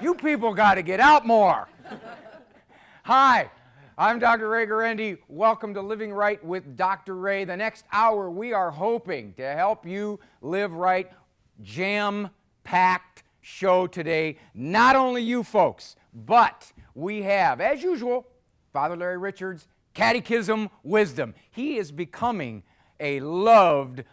You people got to get out more. Hi, I'm Dr. Ray Guarendi. Welcome to Living Right with Dr. Ray. The next hour, we are hoping to help you live right. Jam-packed show today. Not only you folks, but we have, as usual, Father Larry Richards, Catechism Wisdom. He is becoming a loved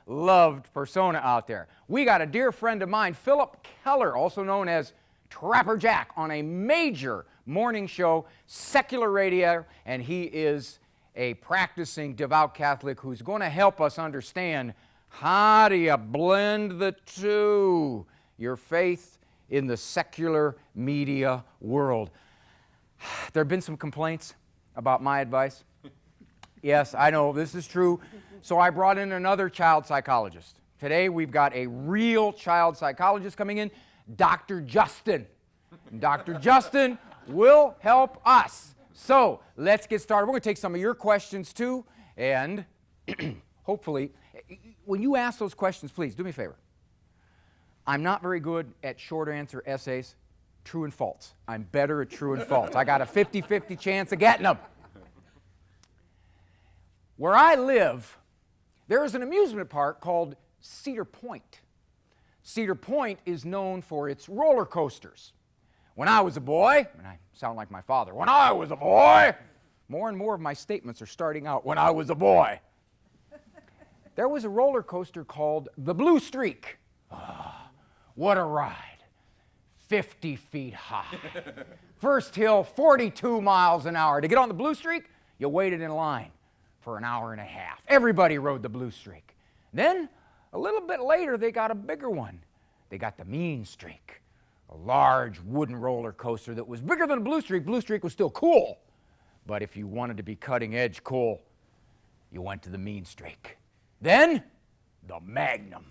persona out there. We got a dear friend of mine, Philip Keller, also known as Trapper Jack, on a major morning show, secular radio, and he is a practicing devout Catholic who's going to help us understand how do you blend the two, your faith in the secular media world. There have been some complaints about my advice. Yes, I know, this is true. So I brought in another child psychologist. Today we've got a real child psychologist coming in, Dr. Justin. Dr. Justin will help us. So let's get started. We're going to take some of your questions too, and hopefully, when you ask those questions, please do me a favor. I'm not very good at short answer essays, true and false. I'm better at true and false. I got a 50-50 chance of getting them. Where I live, there is an amusement park called Cedar Point. Cedar Point is known for its roller coasters. When I was a boy, and I sound like my father, when I was a boy, more and more of my statements are starting out, when I was a boy. There was a roller coaster called the Blue Streak. Oh, what a ride. 50 feet high. First hill, 42 miles an hour. To get on the Blue Streak, you waited in line for an hour and a half. Everybody rode the Blue Streak. Then, a little bit later, they got a bigger one. They got the Mean Streak, a large wooden roller coaster that was bigger than a Blue Streak. Blue Streak was still cool, but if you wanted to be cutting edge cool, you went to the Mean Streak. Then, the Magnum,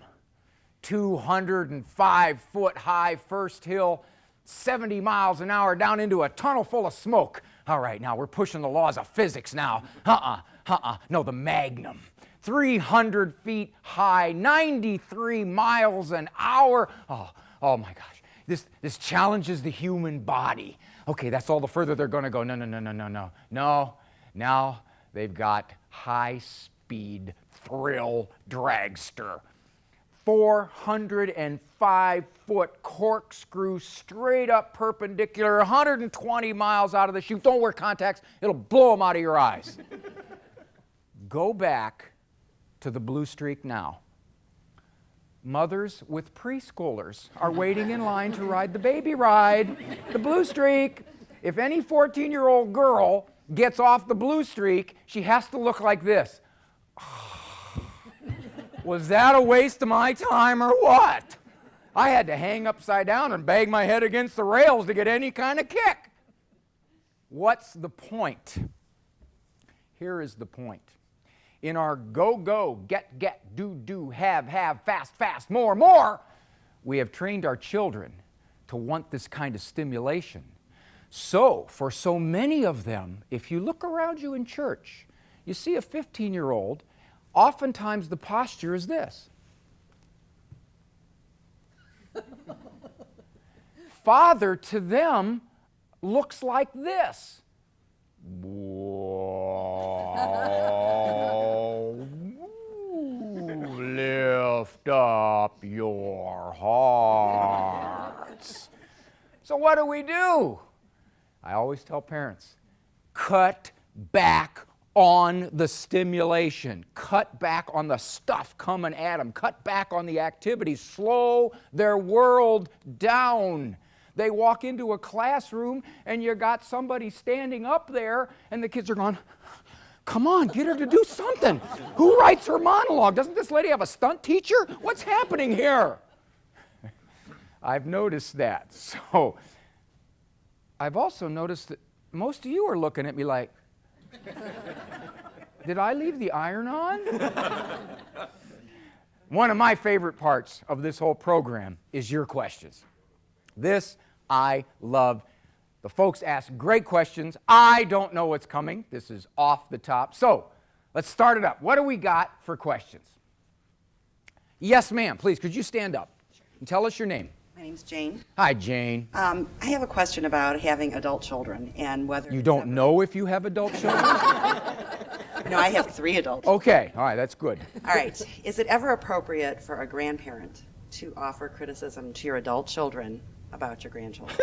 205-foot high first hill, 70 miles an hour down into a tunnel full of smoke. All right, now we're pushing the laws of physics now. No, the Magnum. 300 feet high, 93 miles an hour. Oh my gosh. This challenges the human body. Okay, that's all the further they're going to go. No. Now they've got high-speed thrill dragster. 405-foot corkscrew, straight up perpendicular, 120 miles out of the chute. Don't wear contacts. It'll blow them out of your eyes. Go back to the Blue Streak now. Mothers with preschoolers are waiting in line to ride the baby ride, the Blue Streak. If any 14-year-old girl gets off the Blue Streak, she has to look like this. Was that a waste of my time or what? I had to hang upside down and bang my head against the rails to get any kind of kick. What's the point? Here is the point. In our go, get, do, have, fast, more, we have trained our children to want this kind of stimulation. So, for so many of them, if you look around you in church, you see a 15-year-old, oftentimes the posture is this. Father to them looks like this. Lift up your hearts. So what do? I always tell parents, cut back on the stimulation. Cut back on the stuff coming at them. Cut back on the activities. Slow their world down. They walk into a classroom and you got somebody standing up there and the kids are going, come on, get her to do something. Who writes her monologue? Doesn't this lady have a stunt teacher? What's happening here? I've noticed that. So I've also noticed that most of you are looking at me like, did I leave the iron on? One of my favorite parts of this whole program is your questions. This I love. The folks ask great questions. I don't know what's coming. This is off the top. So let's start it up. What do we got for questions? Yes, ma'am. Please, could you stand up and tell us your name? My name's Jane. Hi, Jane. I have a question about having adult children and whether You don't know if you have adult children? No, I have 3 adults. Okay, all right, that's good. All right. Is it ever appropriate for a grandparent to offer criticism to your adult children about your grandchildren?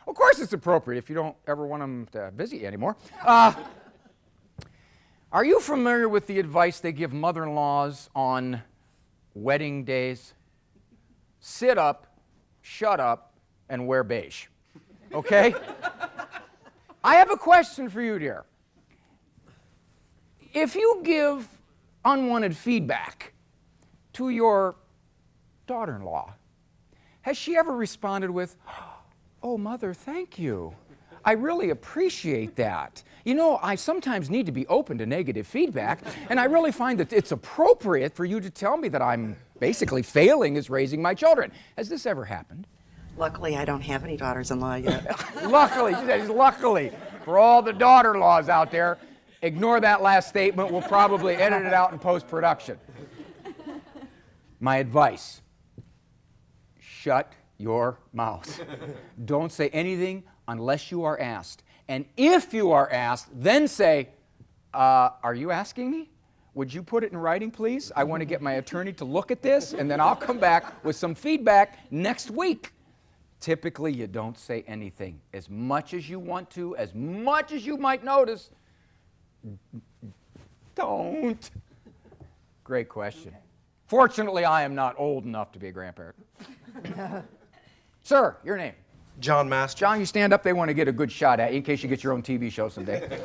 Of course it's appropriate if you don't ever want them to visit you anymore. Are you familiar with the advice they give mother-in-laws on wedding days? Sit up, shut up, and wear beige. Okay? I have a question for you, dear. If you give unwanted feedback to your daughter-in-law, has she ever responded with, "Oh, Mother, thank you. I really appreciate that. You know, I sometimes need to be open to negative feedback, and I really find that it's appropriate for you to tell me that I'm basically failing as raising my children." Has this ever happened? Luckily, I don't have any daughters-in-law yet. Luckily, she says, luckily, for all the daughter-in-laws out there, ignore that last statement. We'll probably edit it out in post-production. My advice, shut your mouth. Don't say anything unless you are asked. And if you are asked, then say, are you asking me? Would you put it in writing, please? I want to get my attorney to look at this, and then I'll come back with some feedback next week. Typically, you don't say anything. As much as you want to, as much as you might notice, don't. Great question. Fortunately, I am not old enough to be a grandparent. Sir, your name? John Master. John, you stand up. They want to get a good shot at you in case you get your own TV show someday.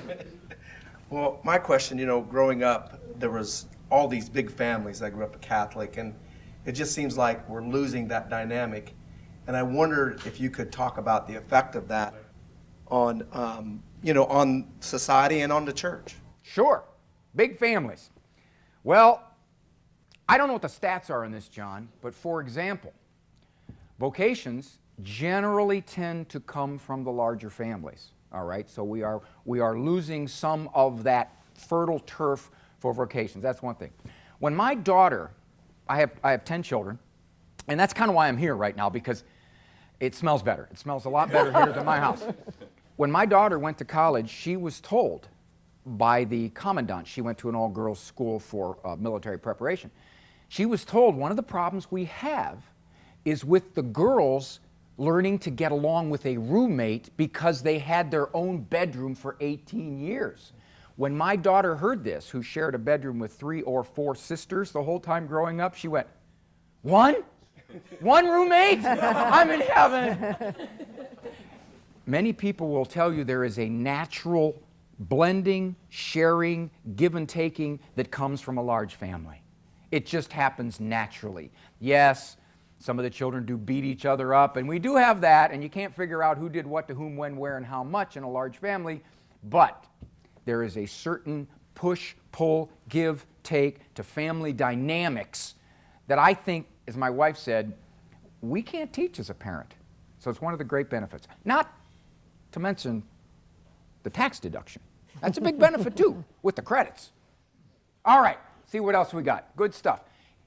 Well, my question, growing up, there was all these big families. I grew up a Catholic, and it just seems like we're losing that dynamic. And I wondered if you could talk about the effect of that on, on society and on the church. Sure. Big families. Well, I don't know what the stats are in this, John, but for example, vocations generally tend to come from the larger families. All right, so we are losing some of that fertile turf for vocations. That's one thing. When my daughter, I have 10 children, and that's kind of why I'm here right now, because it smells better. It smells a lot better here than my house. When my daughter went to college, she was told by the commandant, she went to an all-girls school for military preparation. She was told one of the problems we have is with the girls learning to get along with a roommate because they had their own bedroom for 18 years. When my daughter heard this, who shared a bedroom with 3 or 4 sisters the whole time growing up, she went, "One? One roommate? I'm in heaven." Many people will tell you there is a natural blending, sharing, give and taking that comes from a large family. It just happens naturally. Yes, some of the children do beat each other up, and we do have that, and you can't figure out who did what to whom, when, where, and how much in a large family, but there is a certain push, pull, give, take to family dynamics that I think, as my wife said, we can't teach as a parent. So it's one of the great benefits. Not to mention the tax deduction. That's a big benefit too, with the credits. All right, see what else we got. Good stuff.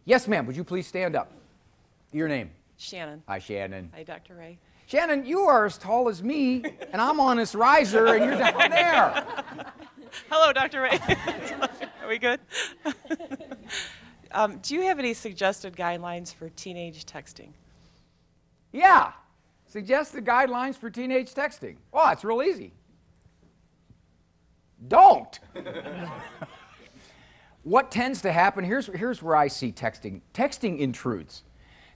Yes, ma'am, would you please stand up? Your name? Shannon. Hi, Shannon. Hi, Dr. Ray. Shannon, you are as tall as me, and I'm on this riser, and you're down there. Hello, Dr. Ray. Are we good? Do you have any suggested guidelines for teenage texting? Yeah, suggested guidelines for teenage texting. Oh, it's real easy. Don't. What tends to happen, here's where I see texting. Texting intrudes.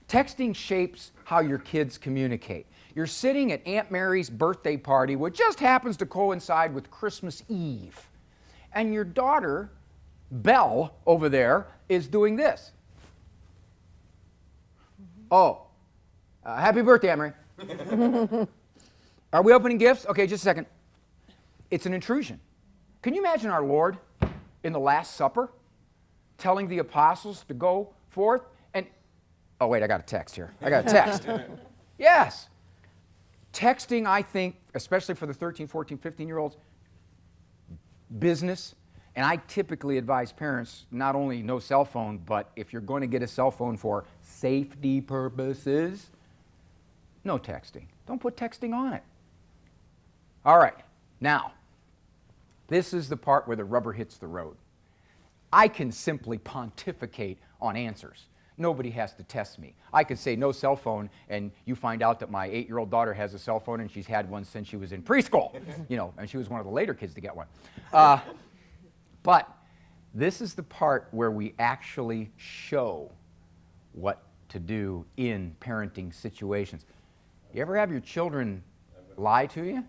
Texting shapes how your kids communicate. You're sitting at Aunt Mary's birthday party, which just happens to coincide with Christmas Eve. And your daughter, Belle, over there, is doing this. Oh, happy birthday, Aunt Mary. Are we opening gifts? Okay, just a second. It's an intrusion. Can you imagine our Lord in the Last Supper telling the apostles to go forth and, oh wait, I got a text here. I got a text. Yes. Texting, I think, especially for the 13, 14, 15-year-olds, business, and I typically advise parents not only no cell phone, but if you're going to get a cell phone for safety purposes, No texting. Don't put texting on it. All right, now, this is the part where the rubber hits the road. I can simply pontificate on answers. Nobody has to test me. I could say no cell phone, and you find out that my 8-year-old daughter has a cell phone, and she's had one since she was in preschool, and she was one of the later kids to get one. But this is the part where we actually show what to do in parenting situations. You ever have your children lie to you?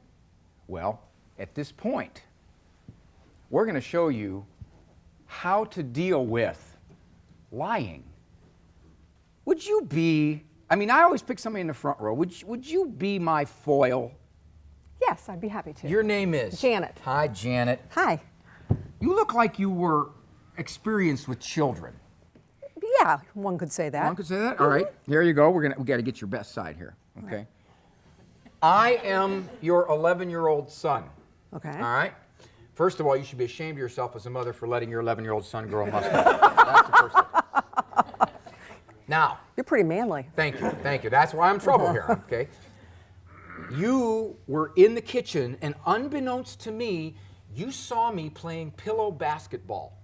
Well, at this point, we're going to show you how to deal with lying. Would you be, I always pick somebody in the front row. Would you be my foil? Yes, I'd be happy to. Your name is? Janet. Hi, Janet. Hi. You look like you were experienced with children. Yeah, one could say that. One could say that? All right, here you go. We got to get your best side here, okay? Right. I am your 11-year-old son. Okay. All right? First of all, you should be ashamed of yourself as a mother for letting your 11-year-old son grow a mustache. That's the first thing. Now. You're pretty manly. Thank you. That's why I'm in trouble here, okay? You were in the kitchen, and unbeknownst to me, you saw me playing pillow basketball.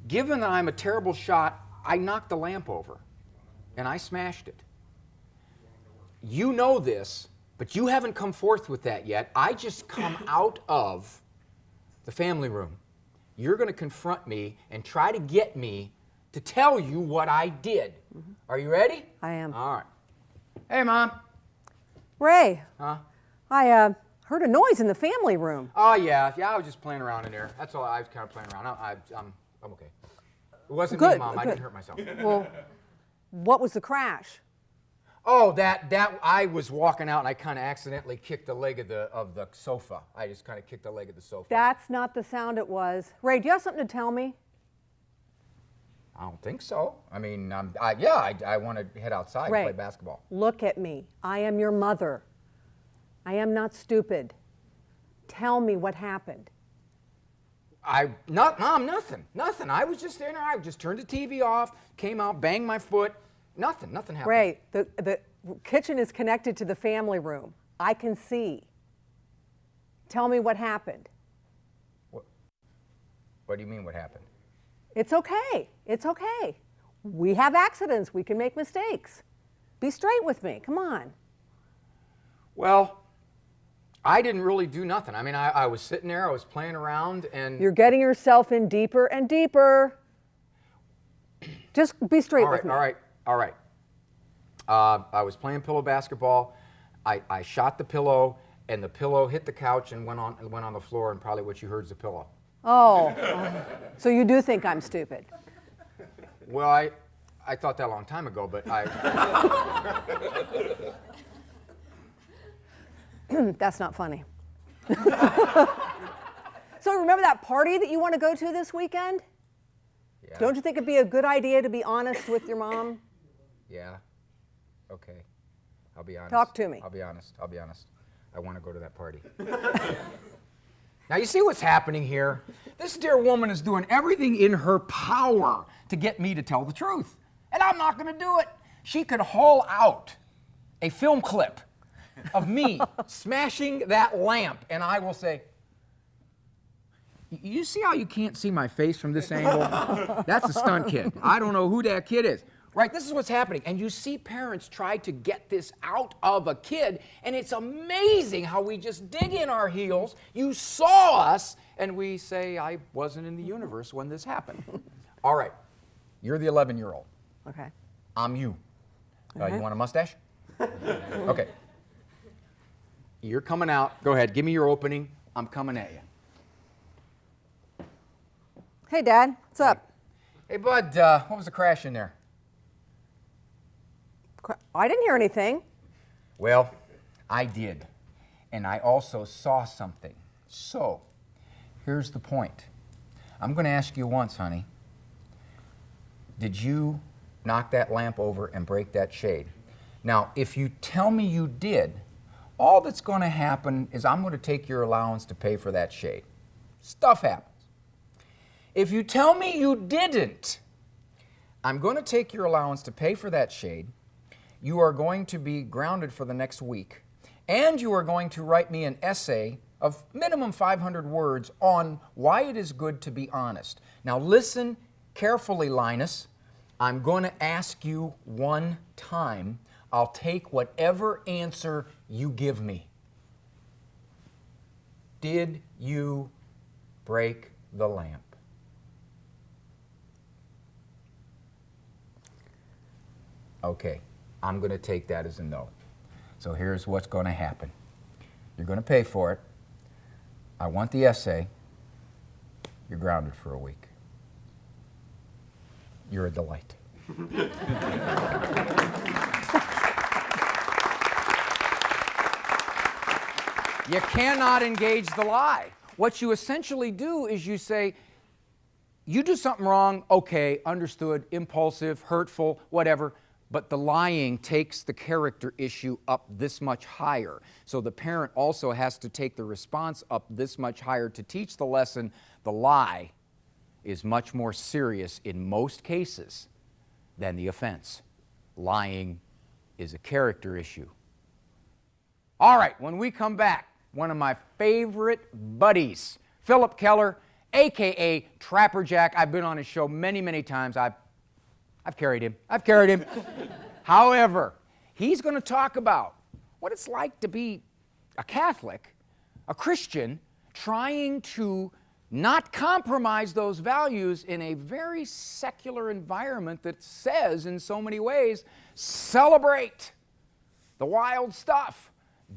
Given that I'm a terrible shot, I knocked the lamp over, and I smashed it. You know this, but you haven't come forth with that yet. I just come out of the family room. You're going to confront me and try to get me to tell you what I did. Mm-hmm. Are you ready? I am. All right. Hey, Mom. Ray. Huh? I heard a noise in the family room. Oh, yeah, I was just playing around in there. That's all. I was kind of playing around. I'm okay. It wasn't good, me, Mom. Good. I didn't hurt myself. Well, what was the crash? Oh, that I was walking out and I kind of accidentally kicked the leg of the sofa. I just kind of kicked the leg of the sofa. That's not the sound it was. Ray, do you have something to tell me? I don't think so. I want to head outside Ray, and play basketball. Look at me. I am your mother. I am not stupid. Tell me what happened. Mom, nothing. I was just there. I just turned the TV off, came out, banged my foot. Nothing happened. Ray, the kitchen is connected to the family room. I can see. Tell me what happened. What do you mean what happened? It's okay. It's okay. We have accidents. We can make mistakes. Be straight with me. Come on. Well, I didn't really do nothing. I was sitting there, I was playing around, and... You're getting yourself in deeper and deeper. Just be straight with me. All right. I was playing pillow basketball. I shot the pillow, and the pillow hit the couch and went on the floor, and probably what you heard is the pillow. Oh, so you do think I'm stupid? Well, I thought that a long time ago, but That's not funny. So remember that party that you want to go to this weekend? Yeah. Don't you think it'd be a good idea to be honest with your mom? Yeah. Okay. I'll be honest. Talk to me. I'll be honest. I want to go to that party. Now, you see what's happening here? This dear woman is doing everything in her power to get me to tell the truth. And I'm not going to do it. She could haul out a film clip of me smashing that lamp, and I will say, you see how you can't see my face from this angle? That's a stunt kid. I don't know who that kid is. Right, this is what's happening. And you see parents try to get this out of a kid, and it's amazing how we just dig in our heels. You saw us, and we say, I wasn't in the universe when this happened. All right, you're the 11-year-old. Okay. I'm you. You want a mustache? Okay. You're coming out. Go ahead, give me your opening. I'm coming at you. Hey, Dad, what's up? Hey, Bud, what was the crash in there? I didn't hear anything. Well, I did. And I also saw something. So, here's the point. I'm going to ask you once, honey. Did you knock that lamp over and break that shade? Now, if you tell me you did, all that's going to happen is I'm going to take your allowance to pay for that shade. Stuff happens. If you tell me you didn't, I'm going to take your allowance to pay for that shade, you are going to be grounded for the next week, and you are going to write me an essay of minimum 500 words on why it is good to be honest. Now listen carefully, Linus. I'm going to ask you one time. I'll take whatever answer you give me. Did you break the lamp? Okay, I'm going to take that as a no. So here's what's going to happen. You're going to pay for it. I want the essay. You're grounded for a week. You're a delight. You cannot engage the lie. What you essentially do is you say, you do something wrong, okay, understood, impulsive, hurtful, whatever, but the lying takes the character issue up this much higher. So the parent also has to take the response up this much higher to teach the lesson. The lie is much more serious in most cases than the offense. Lying is a character issue. All right, when we come back, one of my favorite buddies, Philip Keller, a.k.a. Trapper Jack. I've been on his show many, many times. I've carried him. However, he's going to talk about what it's like to be a Catholic, a Christian, trying to not compromise those values in a very secular environment that says, in so many ways, celebrate the wild stuff.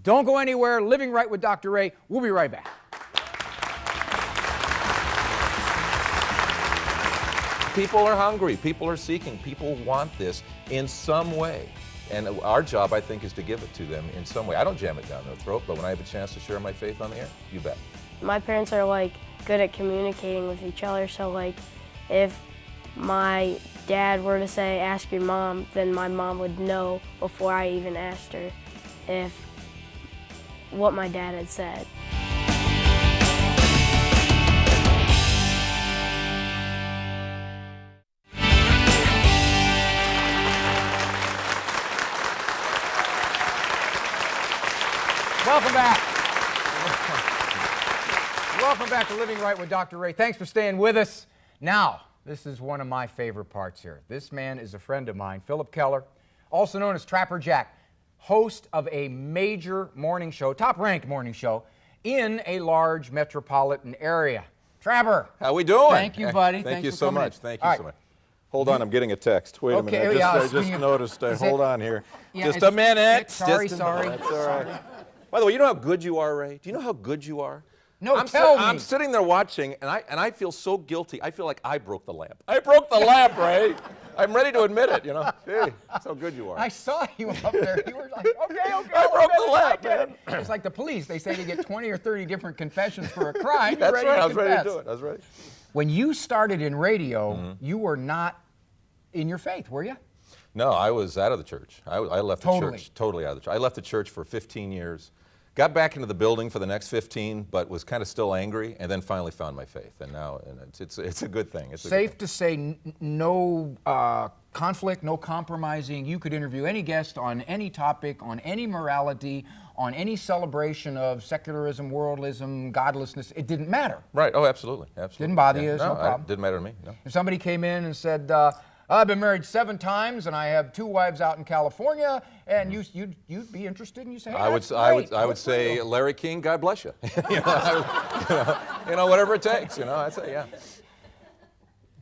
Don't go anywhere. Living Right with Dr. Ray. We'll be right back. People are hungry. People are seeking. People want this in some way. And our job, I think, is to give it to them in some way. I don't jam it down their throat, but when I have a chance to share my faith on the air, you bet. My parents are like good at communicating with each other, so like if my dad were to say, ask your mom, then my mom would know before I even asked her if what my dad had said. Welcome back. Welcome back to Living Right with Dr. Ray. Thanks for staying with us. Now, this is one of my favorite parts here. This man is a friend of mine, Philip Keller, also known as Trapper Jack, host of a major morning show, top-ranked morning show, in a large metropolitan area. Trapper. How we doing? Thank you, buddy. Thank you for so coming in. much. Thank All you right. so much. Hold on, I'm getting a text. Wait a Okay, minute. yeah, I just noticed. Hold on here. Yeah, just a minute. Sorry. That's all right. By the way, you know how good you are, Ray? Do you know how good you are? No, tell me. I'm sitting there watching, and I feel so guilty. I feel like I broke the lamp. I broke the lamp, Ray. I'm ready to admit it, you know. Hey, that's how good you are. I saw you up there. You were like, okay. I broke the lamp, man. It's like the police. They say they get 20 or 30 different confessions for a crime. That's You're right. I ready was to ready to confess. do it. I was ready. When you started in radio, you were not in your faith, were you? No, I was out of the church. I left the Totally. church totally out of the church. I left the church for 15 years. Got back into the building for the next 15, but was kind of still angry, and then finally found my faith. And now it's a good thing. It's a good Safe thing. to say, no conflict, no compromising. You could interview any guest on any topic, on any morality, on any celebration of secularism, worldlism, godlessness. It didn't matter. Right. Oh, absolutely. Absolutely. Didn't bother you, it's no problem. Didn't matter to me. No. If somebody came in and said, I've been married 7 times and I have 2 wives out in California, and you'd be interested, and you say, hey, I would say, Larry King, God bless you. you know, whatever it takes. You know, I'd say, yeah.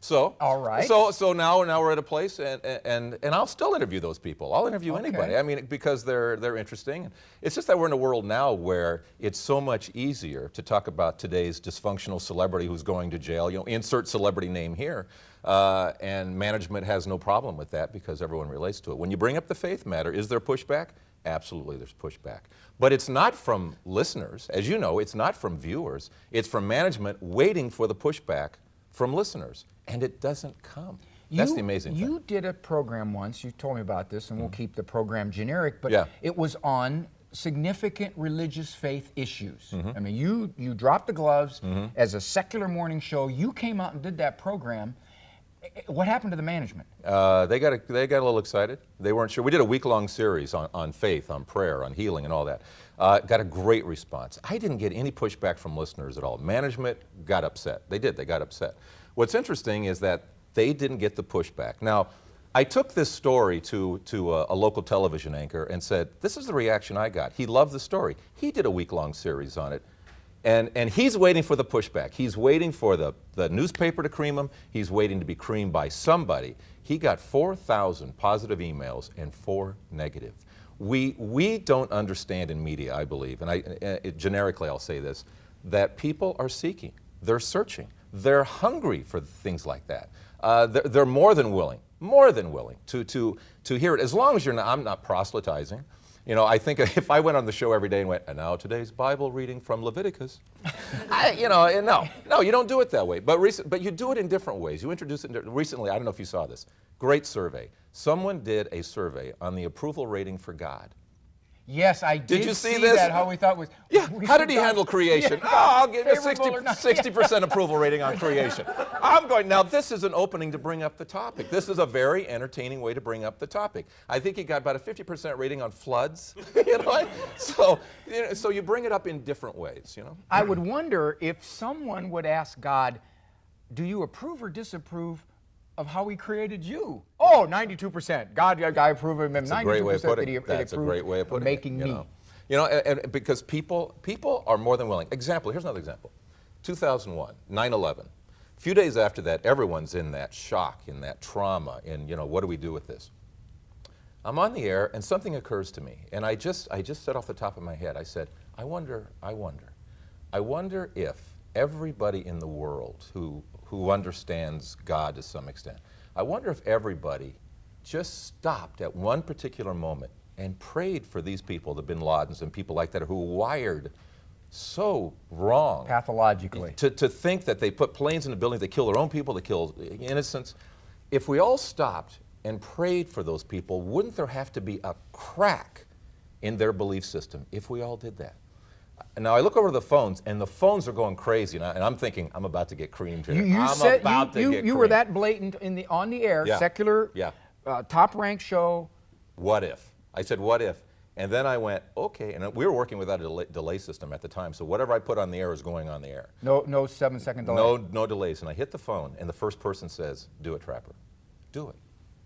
So, all right. So now we're at a place, and I'll still interview those people. I'll interview anybody. I mean, because they're interesting. It's just that we're in a world now where it's so much easier to talk about today's dysfunctional celebrity who's going to jail. You know, insert celebrity name here, and management has no problem with that because everyone relates to it. When you bring up the faith matter, is there pushback? Absolutely, there's pushback. But it's not from listeners, as you know. It's not from viewers. It's from management waiting for the pushback from listeners. And it doesn't come. That's the amazing thing. You did a program once, you told me about this, and we'll keep the program generic, but Yeah. it was on significant religious faith issues. I mean, you dropped the gloves as a secular morning show. You came out and did that program. What happened to the management? They got a little excited. They weren't sure. We did a week-long series on faith, on prayer, on healing, and all that. Got a great response. I didn't get any pushback from listeners at all. Management got upset. They did. They got upset. What's interesting is that they didn't get the pushback. Now, I took this story to a local television anchor and said, this is the reaction I got. He loved the story. He did a week-long series on it. And he's waiting for the pushback. He's waiting for the newspaper to cream him. He's waiting to be creamed by somebody. He got 4,000 positive emails and 4 negative. We don't understand in media, I believe, and generically I'll say this, that people are seeking. They're searching. They're hungry for things like that. They're more than willing to hear it. As long as I'm not proselytizing. You know, I think if I went on the show every day and went, and now today's Bible reading from Leviticus, no, you don't do it that way. But you do it in different ways. You introduce it recently. I don't know if you saw this. Great survey. Someone did a survey on the approval rating for God. Yes, I did you see see this? that, how we thought was... Yeah, how did he handle creation? Yeah, I'll give you favorable or not. 60% approval rating on creation. I'm going, now this is an opening to bring up the topic. This is a very entertaining way to bring up the topic. I think he got about a 50% rating on floods, So you bring it up in different ways, I would wonder if someone would ask God, do you approve or disapprove of how he created you? Oh, 92%. God, I approve of him. That's a great way of putting it. That's a great way of putting making it. me. And because people are more than willing. Here's another example. 2001, 9/11. A few days after that, everyone's in that shock, in that trauma, and what do we do with this? I'm on the air, and something occurs to me, and I just said off the top of my head, I said, I wonder if everybody in the world who understands God to some extent, I wonder if everybody just stopped at one particular moment and prayed for these people, the bin Ladens and people like that who were wired so wrong. Pathologically. To think that they put planes in the buildings, they kill their own people, they kill innocents. If we all stopped and prayed for those people, wouldn't there have to be a crack in their belief system if we all did that? Now I look over the phones, and the phones are going crazy, and I'm thinking, I'm about to get creamed here. You were that blatant on the air, Yeah. secular, Yeah. Top-ranked show. What if? I said, what if? And then I went, okay, and we were working without a delay system at the time, so whatever I put on the air was going on the air. No 7-second delay. No delays, and I hit the phone, and the first person says, do it, Trapper. Do it.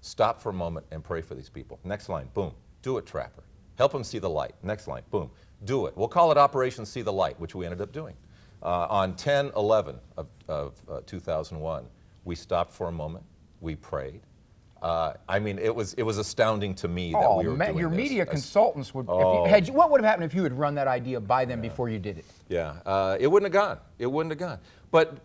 Stop for a moment and pray for these people. Next line, boom, do it, Trapper. Help them see the light. Next line, boom, do it. We'll call it Operation See the Light, which we ended up doing. On 10/11 of 2001, we stopped for a moment, we prayed. It was astounding to me that we were doing your this. media consultants would. What would have happened if you had run that idea by them before you did it? Yeah, it wouldn't have gone. It wouldn't have gone. But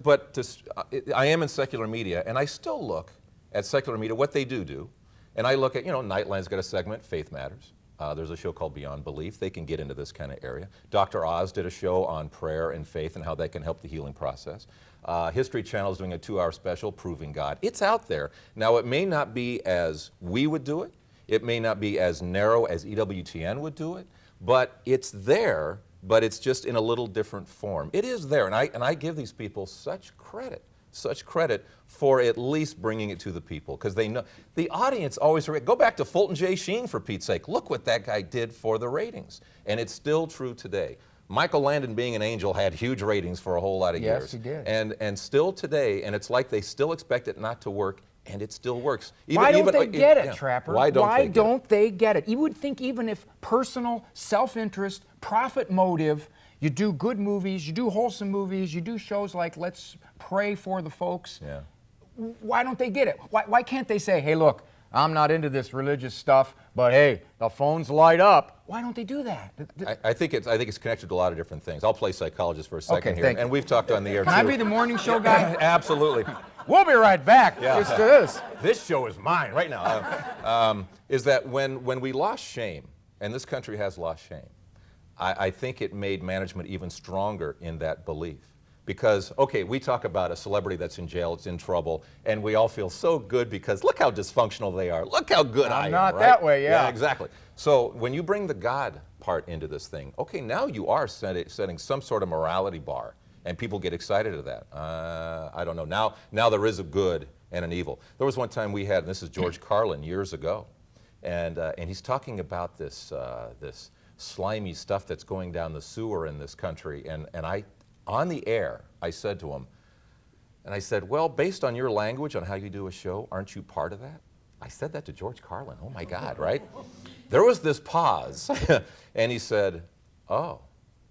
I am in secular media, and I still look at secular media, what they do, and I look at, Nightline's got a segment, Faith Matters. There's a show called Beyond Belief. They can get into this kind of area. Dr. Oz did a show on prayer and faith and how that can help the healing process. History Channel is doing a 2-hour special, Proving God. It's out there. Now, it may not be as we would do it. It may not be as narrow as EWTN would do it, but it's there, but it's just in a little different form. It is there, and I give these people such credit for at least bringing it to the people, because they know the audience always. Go back to Fulton J. Sheen, for Pete's sake. Look what that guy did for the ratings, and it's still true today. Michael Landon, Being an Angel, had huge ratings for a whole lot of years. Yes, he did. And still today, and it's like they still expect it not to work, and it still works. Why don't they get it, Trapper? Why don't they get it? You would think even if personal self-interest, profit motive, you do good movies, you do wholesome movies, you do shows like Let's Pray for the Folks. Yeah. Why don't they get it? Why can't they say, hey, look, I'm not into this religious stuff, but hey, the phones light up. Why don't they do that? I think it's connected to a lot of different things. I'll play psychologist for a second here, thank you. and we've talked on the air Can too. I be the morning show guy? Absolutely. We'll be right back. Yeah. Just to this. This show is mine right now. Is that when we lost shame, and this country has lost shame, I think it made management even stronger in that belief. Because, okay, we talk about a celebrity that's in jail, it's in trouble, and we all feel so good because look how dysfunctional they are. Look how good I am, not right? that way, yeah. Yeah, exactly. So when you bring the God part into this thing, okay, now you are setting some sort of morality bar, and people get excited at that. I don't know. Now there is a good and an evil. There was one time we had, and this is George Carlin years ago, and he's talking about this this slimy stuff that's going down the sewer in this country, and I, on the air, I said to him, and I said, well, based on your language on how you do a show, aren't you part of that? I said that to George Carlin. Oh my God, right? There was this pause, and he said, oh,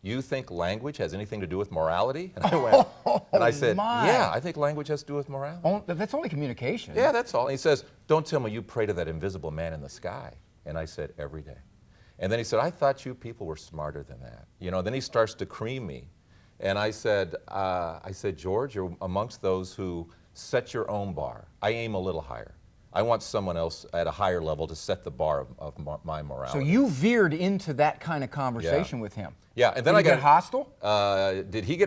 you think language has anything to do with morality? And I went, and I said, yeah, I think language has to do with morality. That's only communication. Yeah, that's all. And he says, don't tell me you pray to that invisible man in the sky. And I said, every day. And then he said, I thought you people were smarter than that. You know, then he starts to cream me. And I said, George, you're amongst those who set your own bar. I aim a little higher. I want someone else at a higher level to set the bar of my morality. So you veered into that kind of conversation with him. Yeah, and then Did he get hostile?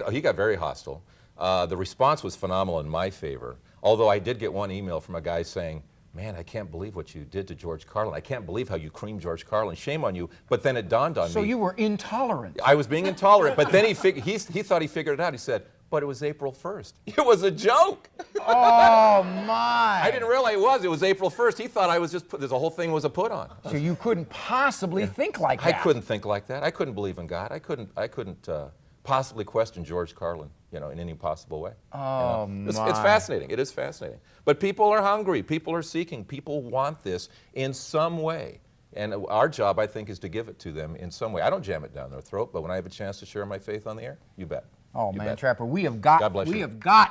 He got very hostile. The response was phenomenal in my favor. Although I did get one email from a guy saying, man, I can't believe what you did to George Carlin. I can't believe how you creamed George Carlin. Shame on you. But then it dawned on me. So you were intolerant. I was being intolerant. But then he thought he figured it out. He said, but it was April 1st. It was a joke. Oh, my. I didn't realize it was. It was April 1st. He thought I was just, the whole thing was a put on. So you couldn't possibly think like that. I couldn't think like that. I couldn't believe in God. I couldn't possibly question George Carlin, you know, in any possible way. Oh, you know? It's fascinating. It is fascinating. But people are hungry. People are seeking. People want this in some way. And our job, I think, is to give it to them in some way. I don't jam it down their throat, but when I have a chance to share my faith on the air, you bet. Oh, you man, bet. Trapper, we have got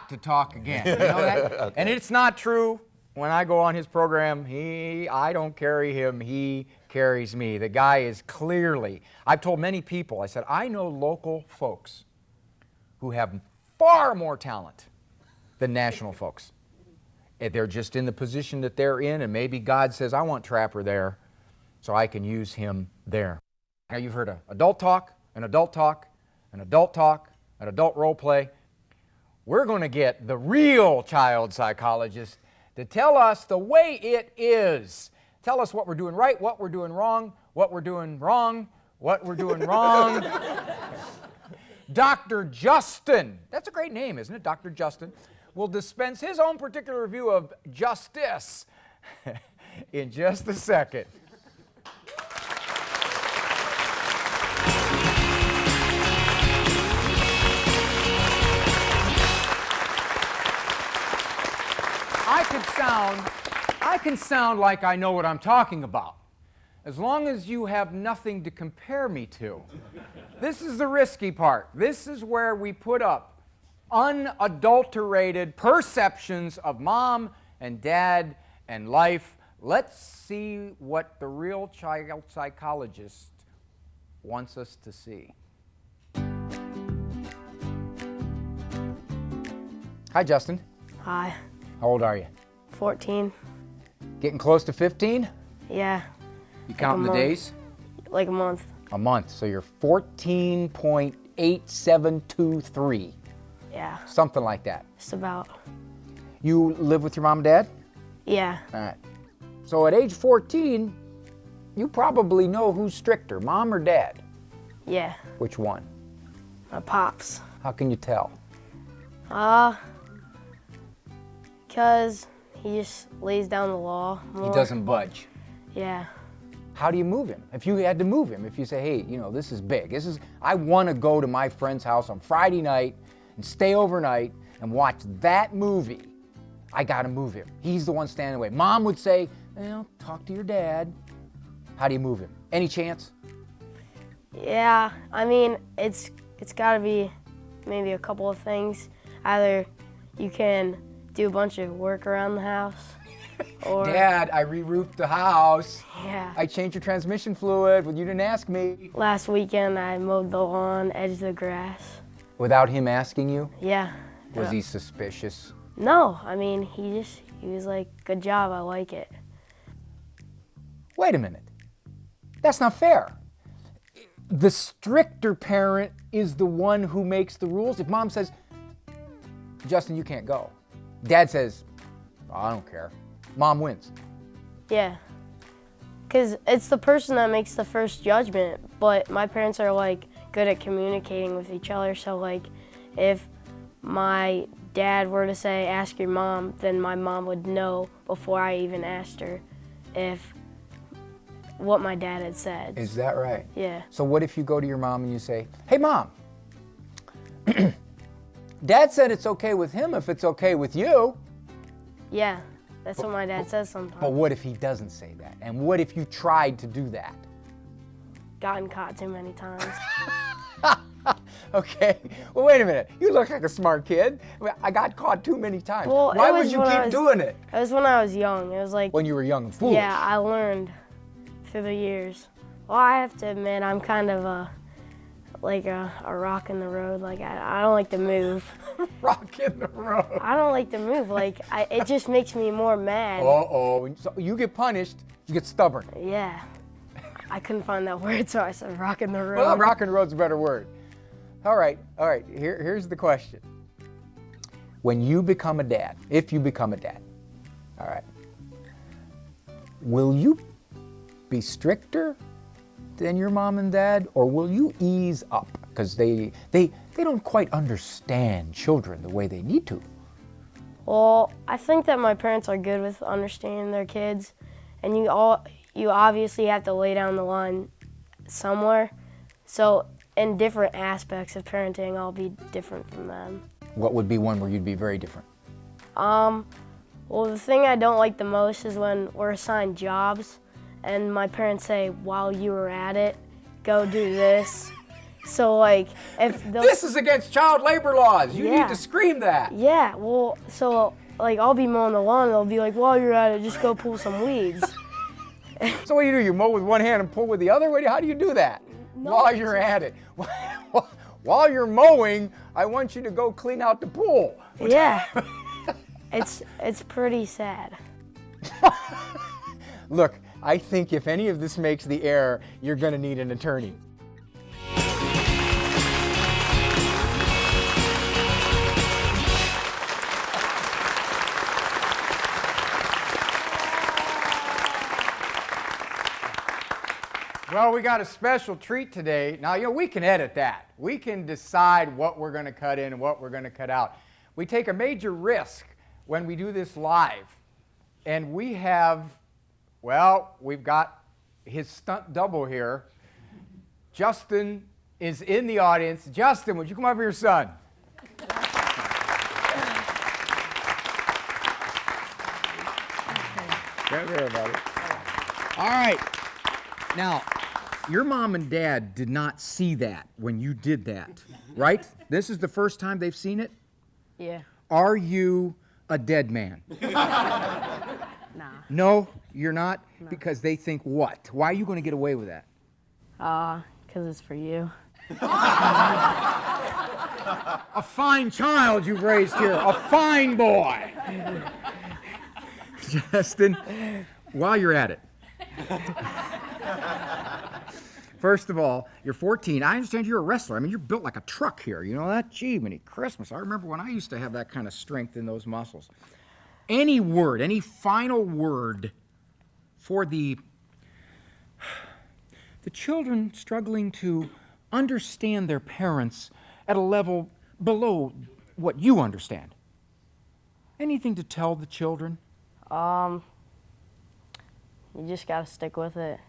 to talk again. You know that? Okay. And it's not true. When I go on his program, I don't carry him, he carries me. The guy is clearly, I've told many people, I said, I know local folks who have far more talent than national folks. And they're just in the position that they're in, and maybe God says, I want Trapper there, so I can use him there. Now you've heard of adult talk, an adult talk, an adult talk, an adult role play. We're going to get the real child psychologist to tell us the way it is. Tell us what we're doing right, what we're doing wrong, what we're doing wrong, what we're doing wrong. Dr. Justin, that's a great name, isn't it? Dr. Justin will dispense his own particular review of justice in just a second. I can sound like I know what I'm talking about, as long as you have nothing to compare me to. This is the risky part. This is where we put up unadulterated perceptions of mom and dad and life. Let's see what the real child psychologist wants us to see. Hi, Justin. Hi. How old are you? 14. Getting close to 15? Yeah. You counting the days? Like a month. A month. So you're 14.8723. Yeah. Something like that. Just about. You live with your mom and dad? Yeah. All right. So at age 14, you probably know who's stricter, mom or dad? Yeah. Which one? My pops. How can you tell? Because he just lays down the law more. He doesn't budge. Yeah. How do you move him? If you had to move him, if you say, hey, you know, this is big. I want to go to my friend's house on Friday night and stay overnight and watch that movie. I got to move him. He's the one standing away. Mom would say, well, talk to your dad. How do you move him? Any chance? Yeah. I mean, it's got to be maybe a couple of things. Either you can do a bunch of work around the house, or... Dad, I re-roofed the house. Yeah. I changed your transmission fluid, but you didn't ask me. Last weekend, I mowed the lawn, edged the grass. Without him asking you? Yeah. Was he suspicious? No, I mean, he was like, good job, I like it. Wait a minute. That's not fair. The stricter parent is the one who makes the rules. If mom says, Justin, you can't go. Dad says, oh, I don't care. Mom wins. Yeah. Because it's the person that makes the first judgment, but my parents are like good at communicating with each other, so like if my dad were to say, ask your mom, then my mom would know before I even asked her if what my dad had said. Is that right? Yeah. So what if you go to your mom and you say, hey mom, Dad said it's okay with him if it's okay with you. Yeah, that's what my dad says sometimes. But what if he doesn't say that? And what if you tried to do that? Gotten caught too many times. Okay, well wait a minute. You look like a smart kid. I got caught too many times. Well, Why it would was you when I keep was- doing it? It was when I was young. It was like, When you were young and foolish. yeah, I learned through the years. Well, I have to admit, I'm kind of a rock in the road. Like, I don't like to move. Rock in the road. I don't like to move. Like, it just makes me more mad. Uh-oh. So you get punished, you get stubborn. Yeah. I couldn't find that word, so I said rock in the road. Well, rock and roll's a better word. All right. Here's the question. When you become a dad, if you become a dad, all right, will you be stricter than your mom and dad, or will you ease up? Because they don't quite understand children the way they need to. Well, I think that my parents are good with understanding their kids, and you obviously have to lay down the line somewhere. So in different aspects of parenting, I'll be different from them. What would be one where you'd be very different? Well, the thing I don't like the most is when we're assigned jobs and my parents say, while you were at it, go do this. So like, if they'll... This is against child labor laws. You Yeah. need to scream that. Yeah, well, so like I'll be mowing the lawn and they'll be like, while you're at it, just go pull some weeds. So what do? You mow with one hand and pull with the other? How do you do that? No, While you're at it. While you're mowing, I want you to go clean out the pool. Yeah, it's pretty sad. Look, I think if any of this makes the air, you're going to need an attorney. Well, we got a special treat today. Now, we can edit that. We can decide what we're going to cut in and what we're going to cut out. We take a major risk when we do this live. And we have, we've got his stunt double here. Justin is in the audience. Justin, would you come over here, son? Come here, buddy. All right. Now, your mom and dad did not see that when you did that, right? This is the first time they've seen it? Yeah. Are you a dead man? Nah. No, you're not? No. Because they think what? Why are you going to get away with that? Because it's for you. A fine child you've raised here. A fine boy. Justin, while you're at it. First of all, you're 14. I understand you're a wrestler. I mean, you're built like a truck here. You know that? Gee, many Christmas. I remember when I used to have that kind of strength in those muscles. Any word, any final word for the children struggling to understand their parents at a level below what you understand? Anything to tell the children? You just gotta stick with it.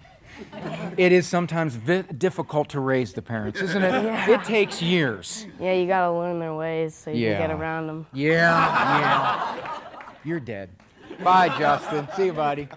It is sometimes difficult to raise the parents, isn't it? Yeah. It takes years. Yeah, you gotta learn their ways so you can get around them. Yeah. You're dead. Bye, Justin. See you, buddy.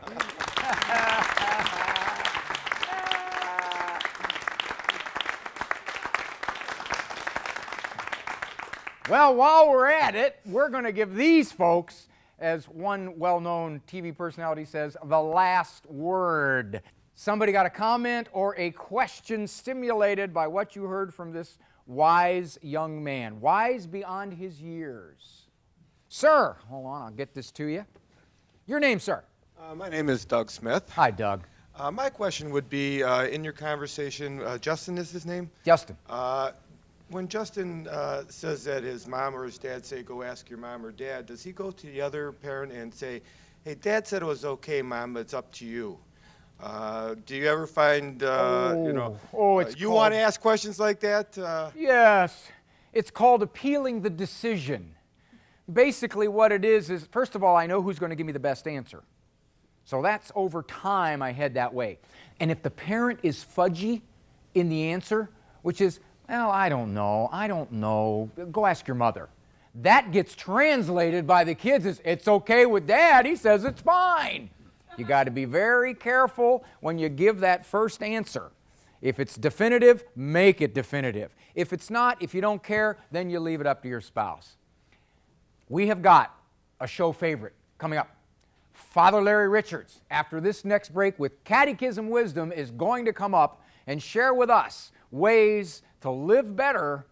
Well, while we're at it, we're going to give these folks, as one well-known TV personality says, the last word. Somebody got a comment or a question stimulated by what you heard from this wise young man, wise beyond his years. Sir, hold on, I'll get this to you. Your name, sir? My name is Doug Smith. Hi, Doug. My question would be, in your conversation, Justin is his name? Justin. When Justin says that his mom or his dad say, go ask your mom or dad, does he go to the other parent and say, hey, Dad said it was okay, Mom, but it's up to you? Do you ever find, you want to ask questions like that? Yes. It's called appealing the decision. Basically what it is, first of all, I know who's going to give me the best answer. So that's over time I head that way. And if the parent is fudgy in the answer, which is, well, I don't know, go ask your mother. That gets translated by the kids as, it's okay with Dad, he says it's fine. You got to be very careful when you give that first answer. If it's definitive, make it definitive. If it's not, if you don't care, then you leave it up to your spouse. We have got a show favorite coming up. Father Larry Richards, after this next break with Catechism Wisdom, is going to come up and share with us ways to live better,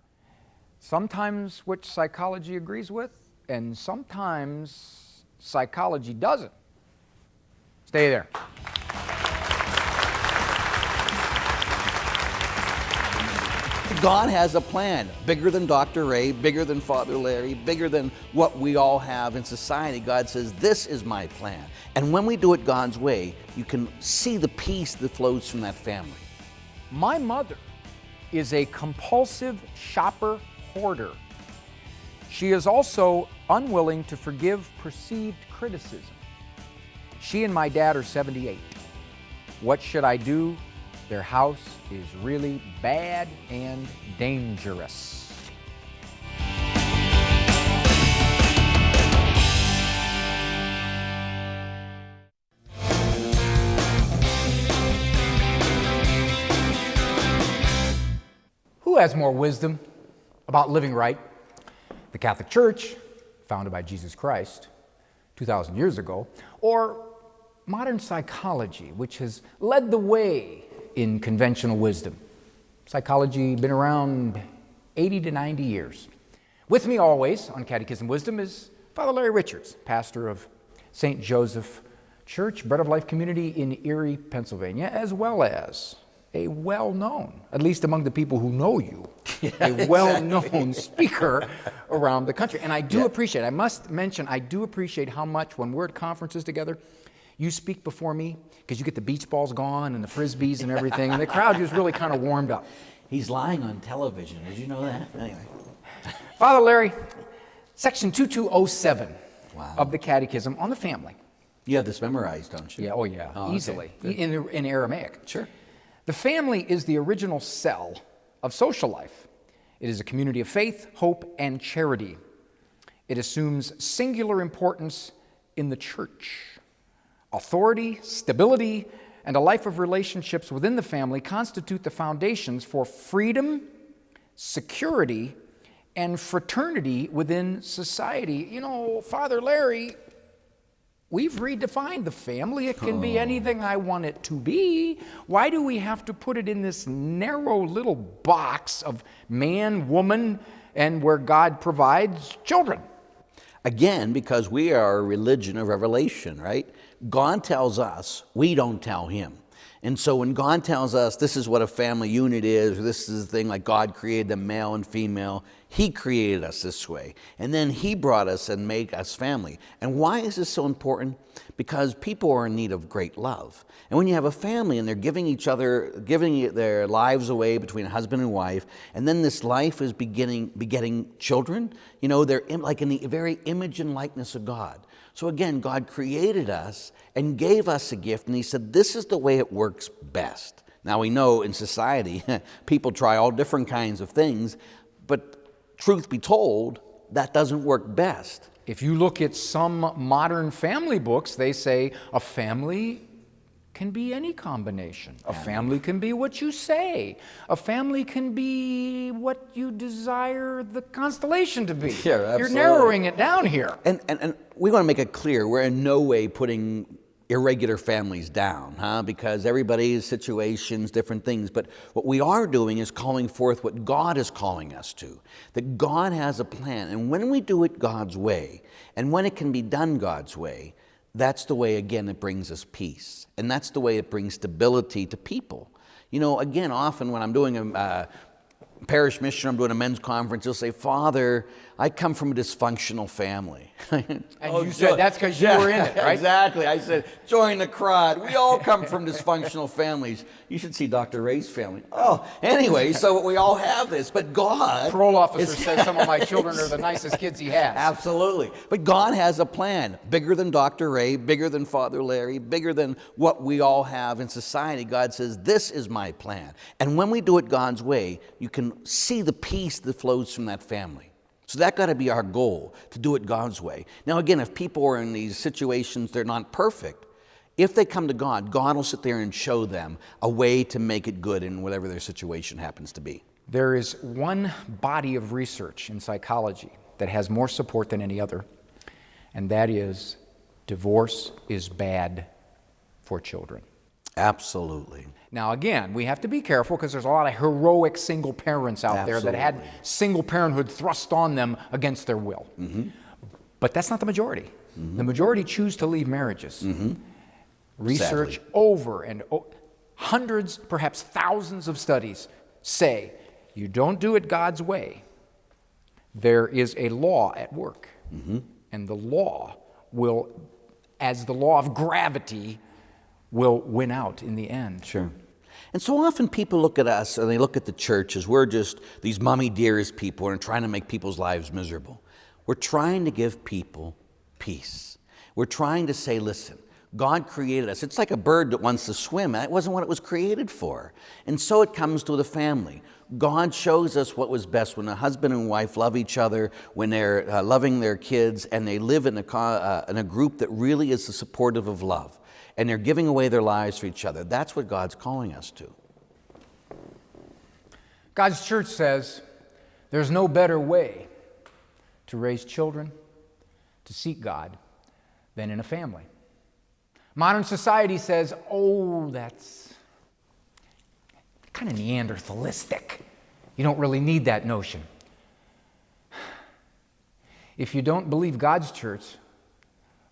sometimes which psychology agrees with, and sometimes psychology doesn't. Stay there. God has a plan, bigger than Dr. Ray, bigger than Father Larry, bigger than what we all have in society. God says, this is my plan. And when we do it God's way, you can see the peace that flows from that family. My mother is a compulsive shopper hoarder. She is also unwilling to forgive perceived criticism. She and my dad are 78. What should I do? Their house is really bad and dangerous. Who has more wisdom about living right? The Catholic Church, founded by Jesus Christ 2,000 years ago, or modern psychology, which has led the way in conventional wisdom? Psychology been around 80 to 90 years. With me always on Catechism Wisdom is Father Larry Richards, pastor of St. Joseph Church, Bread of Life Community in Erie, Pennsylvania, as well as a well-known, at least among the people who know you, a well-known speaker around the country. And I do appreciate, I must mention, I do appreciate how much when we're at conferences together, you speak before me, because you get the beach balls gone and the frisbees and everything, and the crowd just really kind of warmed up. He's lying on television. Did you know that? Anyway. Father Larry, section 2207 Wow. of the Catechism on the family. You have this memorized, don't you? Yeah, oh yeah, Oh, okay. easily, Good. in Aramaic. Sure. The family is the original cell of social life. It is a community of faith, hope, and charity. It assumes singular importance in the church. Authority, stability, and a life of relationships within the family constitute the foundations for freedom, security, and fraternity within society. You know, Father Larry, we've redefined the family. It can be anything I want it to be. Why do we have to put it in this narrow little box of man, woman, and where God provides children? Again, because we are a religion of revelation, right? God tells us, we don't tell him. And so when God tells us this is what a family unit is, or this is the thing like God created them male and female, he created us this way. And then he brought us and made us family. And why is this so important? Because people are in need of great love. And when you have a family and they're giving their lives away between husband and wife, and then this life is begetting children, you know, they're like in the very image and likeness of God. So again, God created us and gave us a gift, and he said, this is the way it works best. Now we know in society, people try all different kinds of things, but truth be told, that doesn't work best. If you look at some modern family books, they say a family can be any combination. A family can be what you say. A family can be what you desire the constellation to be. Yeah, absolutely. You're narrowing it down here. And we want to make it clear, we're in no way putting irregular families down, because everybody's situations, different things. But what we are doing is calling forth what God is calling us to. That God has a plan. And when we do it God's way, and when it can be done God's way, that's the way, again, it brings us peace. And that's the way it brings stability to people. You know, again, often when I'm doing a parish mission, I'm doing a men's conference, they'll say, Father, I come from a dysfunctional family. And you said that's because you were in it, right? Exactly. I said, join the crowd. We all come from dysfunctional families. You should see Dr. Ray's family. Oh, anyway, so we all have this, but God... Parole officer says some of my children are the nicest kids he has. Absolutely. But God has a plan, bigger than Dr. Ray, bigger than Father Larry, bigger than what we all have in society. God says, this is my plan. And when we do it God's way, you can see the peace that flows from that family. So that got to be our goal, to do it God's way. Now again, if people are in these situations, they're not perfect. If they come to God, God will sit there and show them a way to make it good in whatever their situation happens to be. There is one body of research in psychology that has more support than any other, and that is divorce is bad for children. Absolutely. Now again, we have to be careful because there's a lot of heroic single parents out there that had single parenthood thrust on them against their will. But that's not the majority. The majority choose to leave marriages. Research over and hundreds, perhaps thousands of studies say you don't do it God's way, there is a law at work. And the law will, as the law of gravity, will win out in the end. Sure. And so often people look at us and they look at the church as we're just these mommy dearest people and trying to make people's lives miserable. We're trying to give people peace. We're trying to say, listen, God created us. It's like a bird that wants to swim. That wasn't what it was created for. And so it comes to the family. God shows us what was best when a husband and wife love each other, when they're loving their kids, and they live in a group that really is supportive of love. And they're giving away their lives for each other. That's what God's calling us to. God's church says there's no better way to raise children, to seek God, than in a family. Modern society says, oh, that's kind of Neanderthalistic. You don't really need that notion. If you don't believe God's church,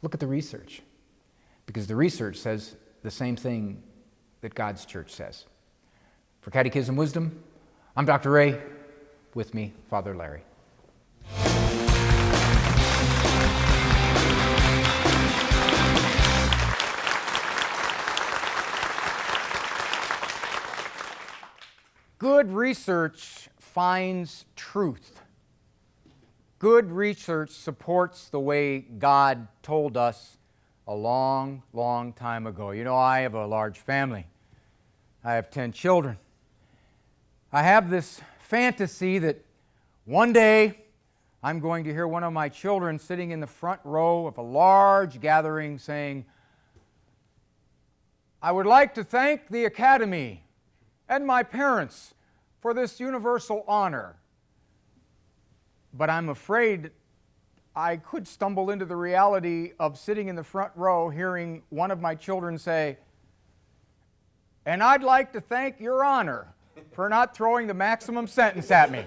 look at the research. Because the research says the same thing that God's church says. For Catechism Wisdom, I'm Dr. Ray. With me, Father Larry. Good research finds truth. Good research supports the way God told us a long, long time ago. You know, I have a large family. I have 10 children. I have this fantasy that one day I'm going to hear one of my children sitting in the front row of a large gathering saying, I would like to thank the Academy and my parents for this universal honor. But I'm afraid I could stumble into the reality of sitting in the front row hearing one of my children say, and I'd like to thank Your Honor for not throwing the maximum sentence at me.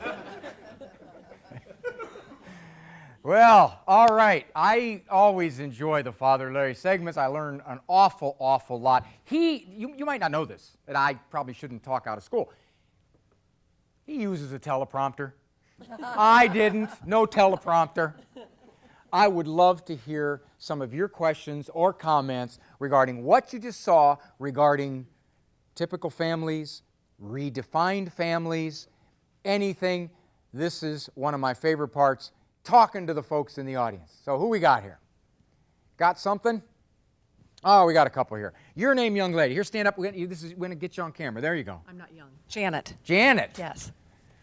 Well, all right. I always enjoy the Father Larry segments. I learn an awful, awful lot. You might not know this, and I probably shouldn't talk out of school. He uses a teleprompter. I didn't. No teleprompter. I would love to hear some of your questions or comments regarding what you just saw regarding typical families, redefined families, anything. This is one of my favorite parts, talking to the folks in the audience. So who we got here? Got something? Oh, we got a couple here. Your name, young lady. Here, stand up. We're going to get you on camera. There you go. I'm not young. Janet. Janet. Yes.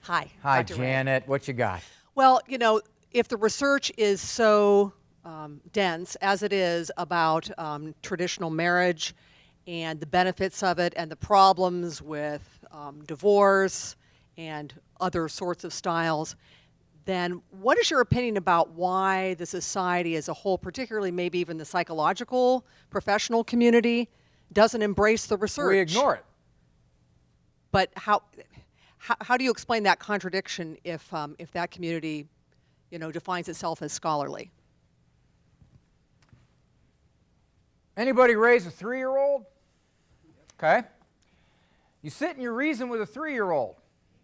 Hi. Hi, Dr. Ray. Janet. What you got? Well, you know, if the research is so dense as it is about traditional marriage and the benefits of it and the problems with divorce and other sorts of styles, then what is your opinion about why the society as a whole, particularly maybe even the psychological professional community, doesn't embrace the research? We ignore it. But how do you explain that contradiction if that community, you know, defines itself as scholarly? Anybody raise a 3-year-old? Okay. You sit and you reason with a 3-year-old.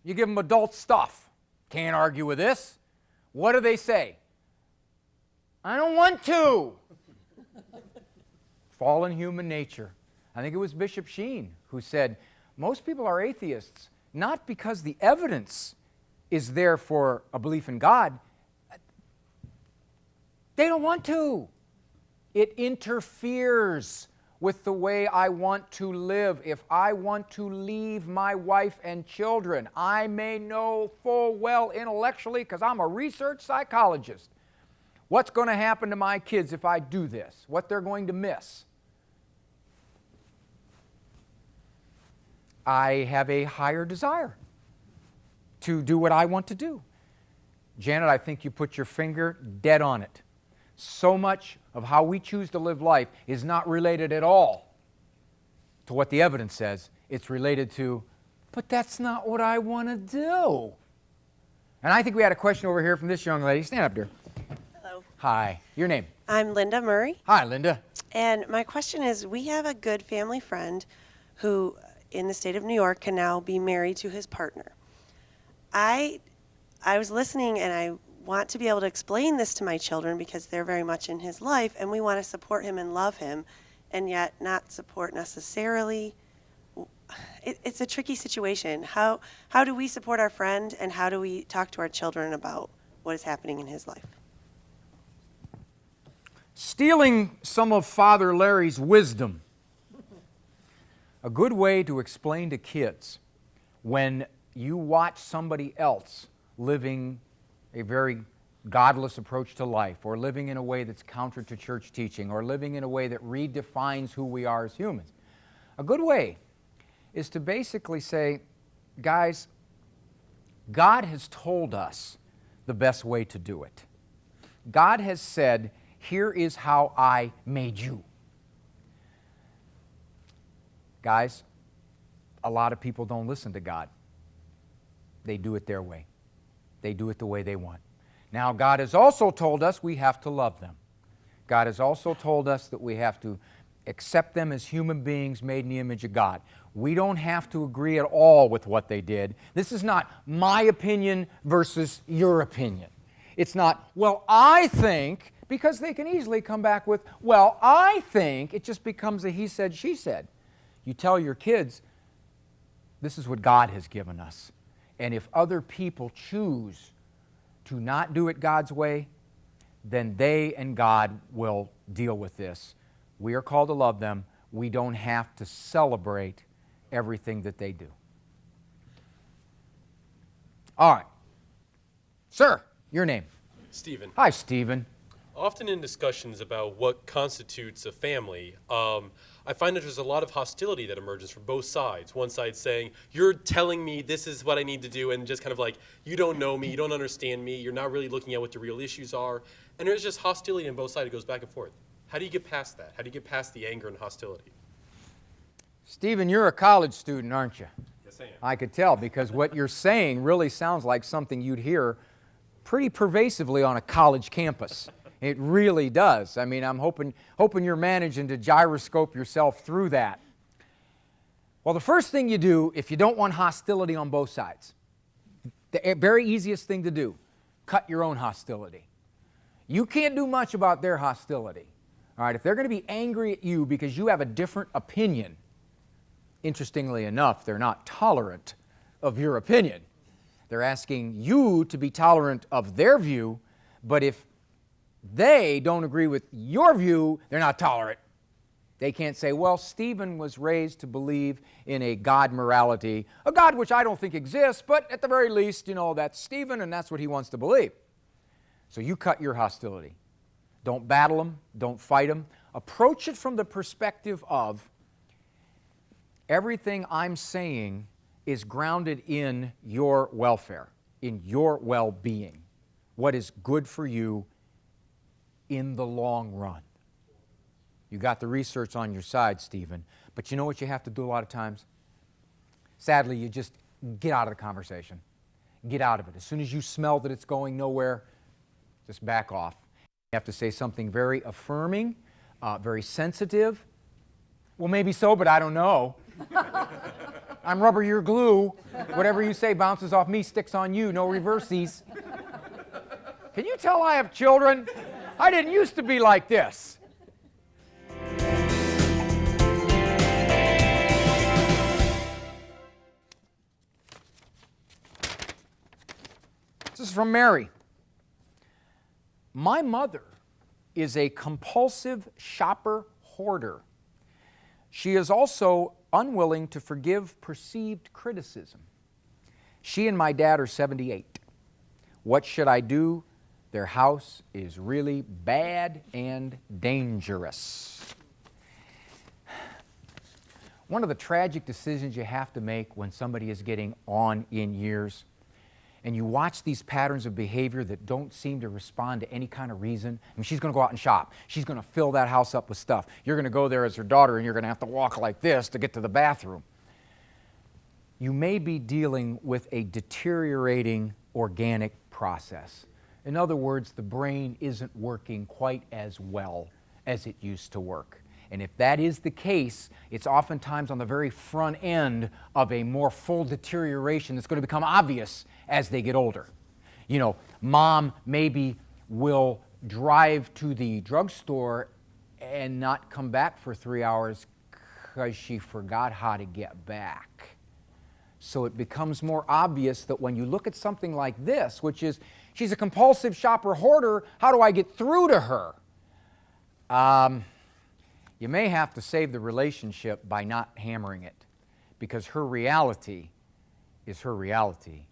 You give them adult stuff. Can't argue with this. What do they say? I don't want to. Fallen human nature. I think it was Bishop Sheen who said, most people are atheists not because the evidence is there for a belief in God. They don't want to. It interferes with the way I want to live. If I want to leave my wife and children, I may know full well intellectually, because I'm a research psychologist, what's going to happen to my kids if I do this, what they're going to miss. I have a higher desire to do what I want to do. Janet, I think you put your finger dead on it. So much of how we choose to live life is not related at all to what the evidence says. It's related to, but that's not what I want to do. And I think we had a question over here from this young lady. Stand up, dear. Hello. Hi. Your name? I'm Linda Murray. Hi, Linda. And my question is, we have a good family friend who, in the state of New York, can now be married to his partner. I was listening, and I want to be able to explain this to my children because they're very much in his life, and we want to support him and love him, and yet not support necessarily. It's a tricky situation. How do we support our friend, and how do we talk to our children about what is happening in his life? Stealing some of Father Larry's wisdom. A good way to explain to kids when you watch somebody else living a very godless approach to life, or living in a way that's counter to church teaching, or living in a way that redefines who we are as humans. A good way is to basically say, guys, God has told us the best way to do it. God has said, here is how I made you. Guys, a lot of people don't listen to God. They do it their way. They do it the way they want. Now, God has also told us we have to love them. God has also told us that we have to accept them as human beings made in the image of God. We don't have to agree at all with what they did. This is not my opinion versus your opinion. It's not, well, I think, because they can easily come back with, well, I think. It just becomes a he said, she said. You tell your kids, this is what God has given us. And if other people choose to not do it God's way, then they and God will deal with this. We are called to love them. We don't have to celebrate everything that they do. All right. Sir, your name? Stephen. Hi, Stephen. Often in discussions about what constitutes a family, I find that there's a lot of hostility that emerges from both sides. One side saying, you're telling me this is what I need to do, and just kind of like, you don't know me, you don't understand me, you're not really looking at what the real issues are. And there's just hostility on both sides. It goes back and forth. How do you get past that? How do you get past the anger and hostility? Stephen, you're a college student, aren't you? Yes, I am. I could tell, because what you're saying really sounds like something you'd hear pretty pervasively on a college campus. It really does. I mean, I'm hoping you're managing to gyroscope yourself through that. Well, the first thing you do, if you don't want hostility on both sides, the very easiest thing to do, cut your own hostility. You can't do much about their hostility. All right, if they're going to be angry at you because you have a different opinion, interestingly enough, they're not tolerant of your opinion. They're asking you to be tolerant of their view, but if they don't agree with your view, they're not tolerant. They can't say, well, Stephen was raised to believe in a God morality, a God which I don't think exists, but at the very least, that's Stephen and that's what he wants to believe. So you cut your hostility. Don't battle them, don't fight them. Approach it from the perspective of everything I'm saying is grounded in your welfare, in your well-being, what is good for you in the long run. You got the research on your side, Stephen, but you know what you have to do a lot of times? Sadly, you just get out of the conversation. Get out of it. As soon as you smell that it's going nowhere, just back off. You have to say something very affirming, very sensitive. Well, maybe so, but I don't know. I'm rubber, you're glue. Whatever you say bounces off me, sticks on you, no reverses. Can you tell I have children? I didn't used to be like this. This is from Mary. My mother is a compulsive shopper hoarder. She is also unwilling to forgive perceived criticism. She and my dad are 78. What should I do? Their house is really bad and dangerous. One of the tragic decisions you have to make when somebody is getting on in years, and you watch these patterns of behavior that don't seem to respond to any kind of reason. I mean, she's going to go out and shop. She's going to fill that house up with stuff. You're going to go there as her daughter, and you're going to have to walk like this to get to the bathroom. You may be dealing with a deteriorating organic process. In other words, the brain isn't working quite as well as it used to work. And if that is the case, it's oftentimes on the very front end of a more full deterioration that's going to become obvious as they get older. You know, mom maybe will drive to the drugstore and not come back for 3 hours because she forgot how to get back. So it becomes more obvious that when you look at something like this, which is, she's a compulsive shopper hoarder, how do I get through to her? You may have to save the relationship by not hammering it, because her reality is her reality.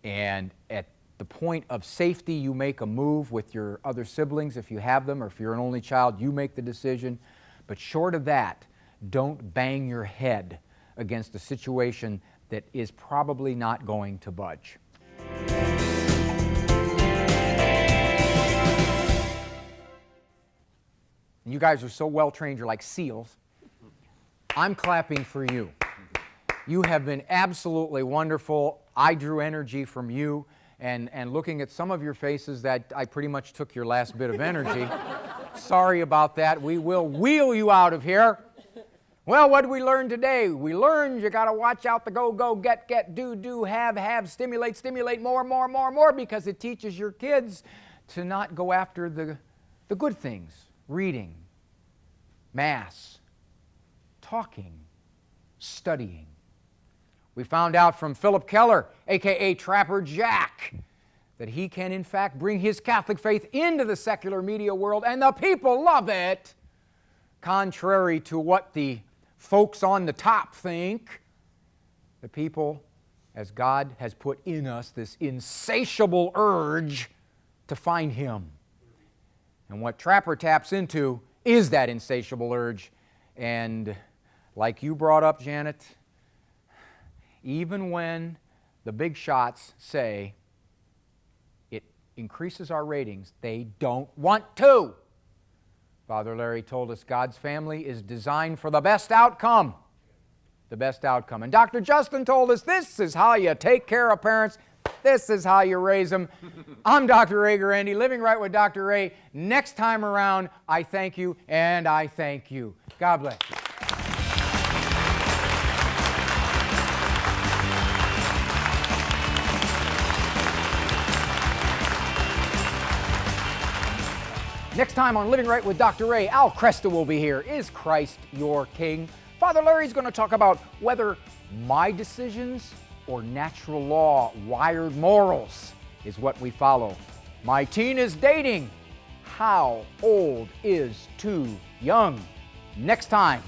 And at the point of safety, you make a move with your other siblings, if you have them, or if you're an only child, you make the decision. But short of that, don't bang your head against a situation that is probably not going to budge. And you guys are so well trained, you're like seals. I'm clapping for you. You have been absolutely wonderful. I drew energy from you, and looking at some of your faces, that I pretty much took your last bit of energy. Sorry about that. We will wheel you out of here. Well, what did we learn today? We learned you got to watch out the go, get, do, have, stimulate, more, because it teaches your kids to not go after the good things. Reading, mass, talking, studying. We found out from Philip Keller, a.k.a. Trapper Jack, that he can in fact bring his Catholic faith into the secular media world, and the people love it, contrary to what the folks on the top think. The people, as God has put in us this insatiable urge to find Him. And what Trapper taps into is that insatiable urge. And like you brought up, Janet, even when the big shots say it increases our ratings, they don't want to. Father Larry told us God's family is designed for the best outcome. The best outcome. And Dr. Justin told us this is how you take care of parents. This is how you raise them. I'm Dr. Ray Garandy, Living Right with Dr. Ray. Next time around, I thank you and I thank you. God bless you. Next time on Living Right with Dr. Ray, Al Cresta will be here. Is Christ your King? Father Larry's going to talk about whether my decisions or natural law, wired morals, is what we follow. My teen is dating. How old is too young? Next time